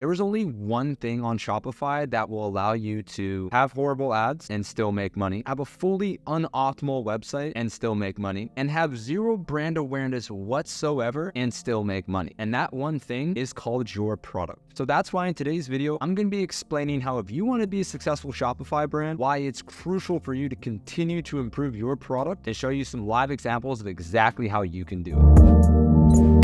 There is only one thing on Shopify that will allow you to have horrible ads and still make money, have a fully unoptimal website and still make money, and have zero brand awareness whatsoever and still make money. And that one thing is called your product. So that's why in today's video, I'm going to be explaining how if you want to be a successful Shopify brand, why it's crucial for you to continue to improve your product and show you some live examples of exactly how you can do it.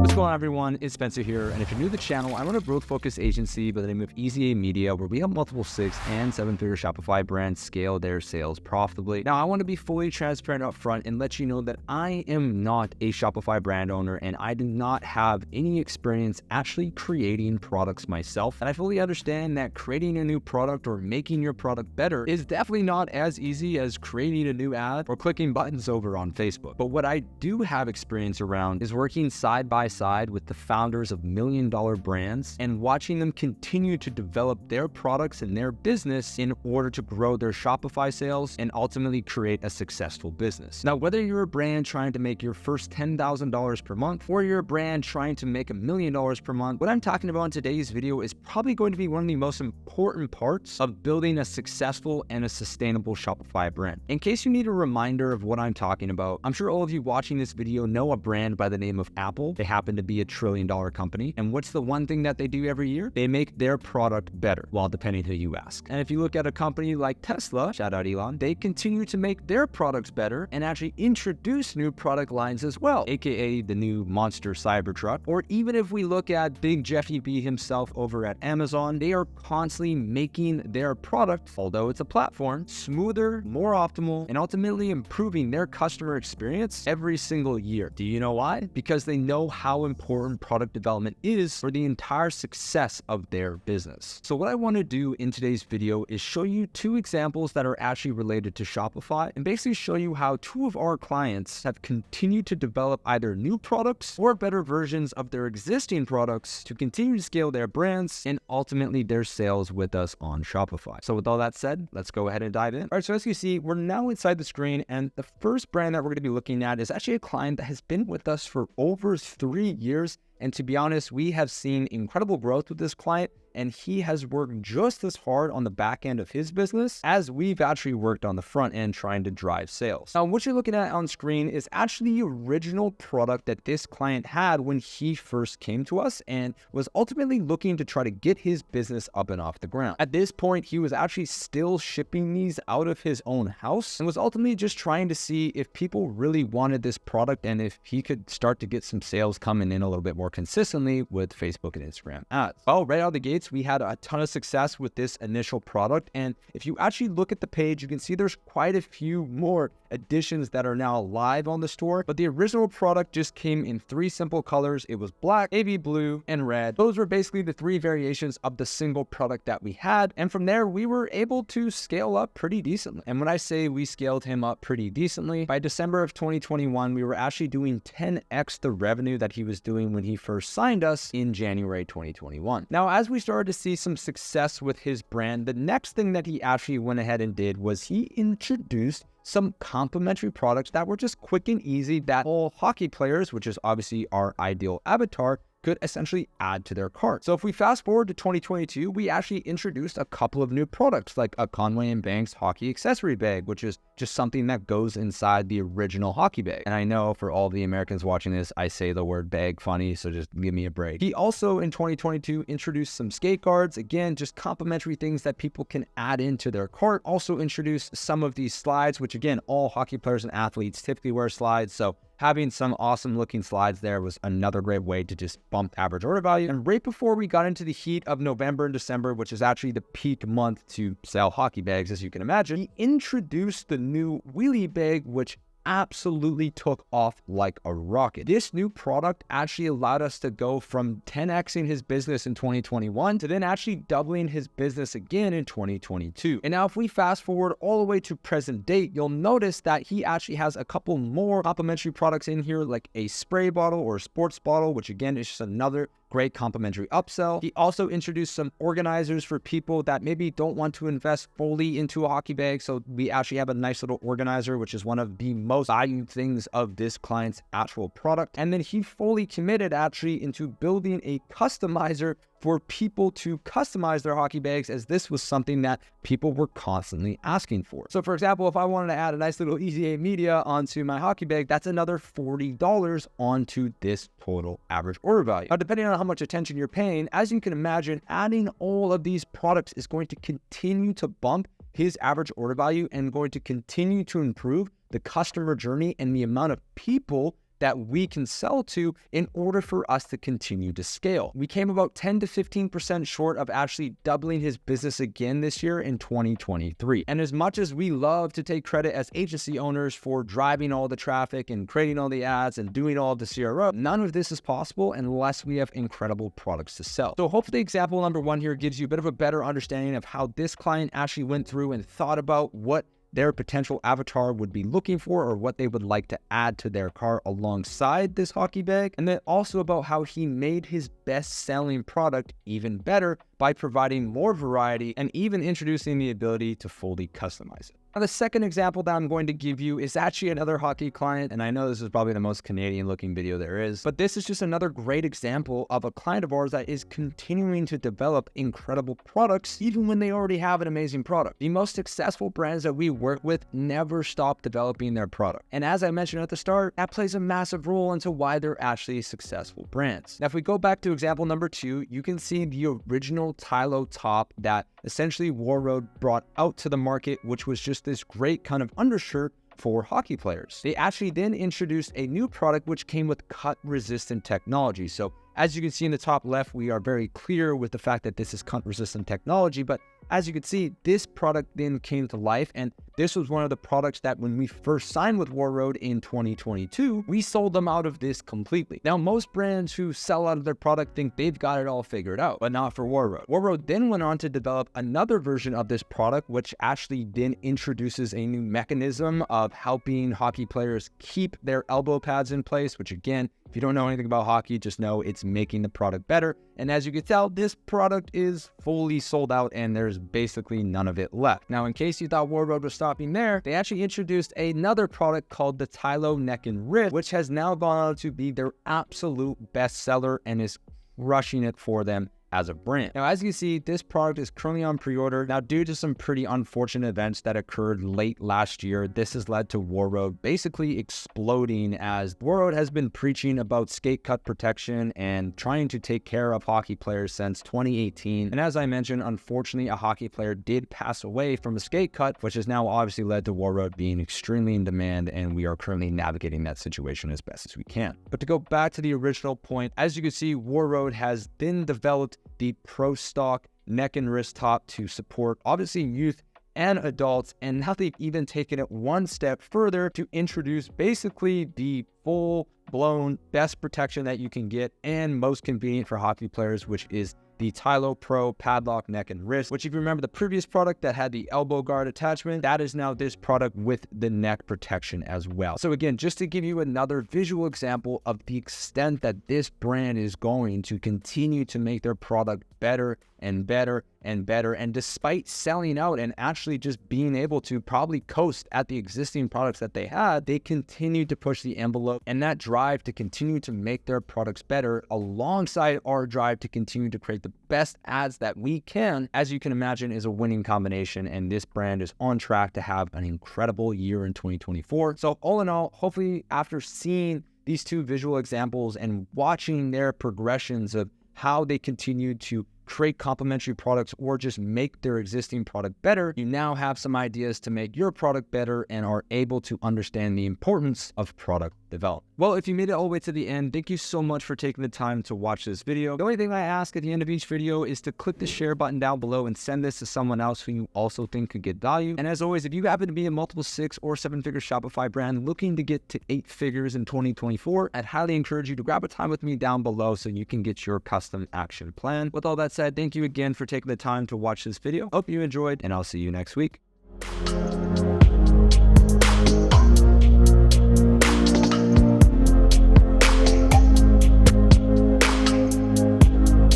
What's going on, everyone? It's Spencer here, and if you're new to the channel, I run a growth-focused agency by the name of Easy A Media, where we help multiple 6- and 7-figure Shopify brands scale their sales profitably. Now, I want to be fully transparent up front and let you know that I am not a Shopify brand owner, and I do not have any experience actually creating products myself. And I fully understand that creating a new product or making your product better is definitely not as easy as creating a new ad or clicking buttons over on Facebook. But what I do have experience around is working side by side with the founders of million-dollar brands and watching them continue to develop their products and their business in order to grow their Shopify sales and ultimately create a successful business. Now, whether you're a brand trying to make your first $10,000 per month or you're a brand trying to make $1 million per month, what I'm talking about in today's video is probably going to be one of the most important parts of building a successful and a sustainable Shopify brand. In case you need a reminder of what I'm talking about, I'm sure all of you watching this video know a brand by the name of Apple. They happen to be a $1 trillion company. And what's the one thing that they do every year? They make their product better, well, depending who you ask. And if you look at a company like Tesla, shout out Elon, they continue to make their products better and actually introduce new product lines as well, aka the new monster Cybertruck. Or even if we look at Big Jeffy B himself over at Amazon, they are constantly making their product, although it's a platform, smoother, more optimal, and ultimately improving their customer experience every single year. Do you know why? Because they know how important product development is for the entire success of their business. So what I want to do in today's video is show you 2 examples that are actually related to Shopify and basically show you how 2 of our clients have continued to develop either new products or better versions of their existing products to continue to scale their brands and ultimately their sales with us on Shopify. So with all that said, let's go ahead and dive in. All right, so as you see, we're now inside the screen, and the first brand that we're going to be looking at is actually a client that has been with us for over 3 years. And to be honest, we have seen incredible growth with this client, and he has worked just as hard on the back end of his business as we've actually worked on the front end trying to drive sales. Now, what you're looking at on screen is actually the original product that this client had when he first came to us and was ultimately looking to try to get his business up and off the ground. At this point, he was actually still shipping these out of his own house and was ultimately just trying to see if people really wanted this product and if he could start to get some sales coming in a little bit more consistently with Facebook and Instagram ads. Well, right out of the gates, we had a ton of success with this initial product. And if you actually look at the page, you can see there's quite a few more additions that are now live on the store. But the original product just came in 3 simple colors. It was black, navy blue, and red. Those were basically the 3 variations of the single product that we had. And from there, we were able to scale up pretty decently. And when I say we scaled him up pretty decently, by December of 2021, we were actually doing 10x the revenue that he was doing when he first signed us in January 2021. Now, as we started to see some success with his brand, the next thing that he actually went ahead and did was he introduced some complementary products that were just quick and easy that all hockey players, which is obviously our ideal avatar, could essentially add to their cart. So if we fast forward to 2022, we actually introduced a couple of new products like a Conway and Banks hockey accessory bag, which is just something that goes inside the original hockey bag. And I know for all the Americans watching this, I say the word bag funny, so just give me a break. He also in 2022 introduced some skate guards, again, just complimentary things that people can add into their cart. Also introduced some of these slides, which again, all hockey players and athletes typically wear slides. So having some awesome looking slides there was another great way to just bump average order value. And right before we got into the heat of November and December, which is actually the peak month to sell hockey bags, as you can imagine, he introduced the new wheelie bag, which absolutely took off like a rocket. This new product actually allowed us to go from 10xing his business in 2021 to then actually doubling his business again in 2022. And now if we fast forward all the way to present date, you'll notice that he actually has a couple more complimentary products in here, like a spray bottle or a sports bottle, which again is just another great complementary upsell. He also introduced some organizers for people that maybe don't want to invest fully into a hockey bag. So we actually have a nice little organizer, which is one of the most valued things of this client's actual product. And then he fully committed actually into building a customizer for people to customize their hockey bags, as this was something that people were constantly asking for. So for example, if I wanted to add a nice little EZA media onto my hockey bag, that's another $40 onto this total average order value. Now, depending on how much attention you're paying, as you can imagine, adding all of these products is going to continue to bump his average order value and going to continue to improve the customer journey and the amount of people that we can sell to in order for us to continue to scale. We came about 10 to 15% short of actually doubling his business again this year in 2023. And as much as we love to take credit as agency owners for driving all the traffic and creating all the ads and doing all the CRO, none of this is possible unless we have incredible products to sell. So hopefully example number one here gives you a bit of a better understanding of how this client actually went through and thought about what their potential avatar would be looking for or what they would like to add to their cart alongside this hockey bag. And then also about how he made his best-selling product even better by providing more variety and even introducing the ability to fully customize it. Now, the second example that I'm going to give you is actually another hockey client, and I know this is probably the most Canadian looking video there is, but this is just another great example of a client of ours that is continuing to develop incredible products even when they already have an amazing product. The most successful brands that we work with never stop developing their product. And as I mentioned at the start, that plays a massive role into why they're actually successful brands. Now, if we go back to example number 2, you can see the original Pawliw top that essentially Warroad brought out to the market, which was just this great kind of undershirt for hockey players. They actually then introduced a new product which came with cut-resistant technology. So as you can see in the top left, we are very clear with the fact that this is cut-resistant technology, but as you can see, this product then came to life, and this was one of the products that when we first signed with Warroad in 2022, we sold them out of this completely. Now, most brands who sell out of their product think they've got it all figured out, but not for Warroad. Warroad then went on to develop another version of this product, which actually then introduces a new mechanism of helping hockey players keep their elbow pads in place, which again, if you don't know anything about hockey, just know it's making the product better. And as you can tell, this product is fully sold out and there's basically none of it left. Now, in case you thought Warroad was stopping there, they actually introduced another product called the Pawliw Neck and Wrist, which has now gone on to be their absolute best seller and is crushing it for them as a brand. Now, as you can see, this product is currently on pre-order. Now, due to some pretty unfortunate events that occurred late last year, this has led to Warroad basically exploding, as Warroad has been preaching about skate cut protection and trying to take care of hockey players since 2018. And as I mentioned, unfortunately, a hockey player did pass away from a skate cut, which has now obviously led to Warroad being extremely in demand, and we are currently navigating that situation as best as we can. But to go back to the original point, as you can see, Warroad has then developed the Pro Stock neck and wrist top to support obviously youth and adults, and now they've even taken it one step further to introduce basically the full-blown best protection that you can get and most convenient for hockey players, which is the Pawliw Pro Padlock Neck and Wrist, which if you remember the previous product that had the elbow guard attachment, that is now this product with the neck protection as well. So again, just to give you another visual example of the extent that this brand is going to continue to make their product better and better and better. And despite selling out and actually just being able to probably coast at the existing products that they had, they continued to push the envelope, and that drive to continue to make their products better alongside our drive to continue to create the best ads that we can, as you can imagine, is a winning combination. And this brand is on track to have an incredible year in 2024. So all in all, hopefully after seeing these two visual examples and watching their progressions of how they continue to create complementary products or just make their existing product better, you now have some ideas to make your product better and are able to understand the importance of product development. Well, if you made it all the way to the end, thank you so much for taking the time to watch this video. The only thing I ask at the end of each video is to click the share button down below and send this to someone else who you also think could get value. And as always, if you happen to be a multiple 6 or 7-figure Shopify brand looking to get to 8 figures in 2024, I'd highly encourage you to grab a time with me down below so you can get your custom action plan. With all that said, thank you again for taking the time to watch this video. Hope you enjoyed, and I'll see you next week.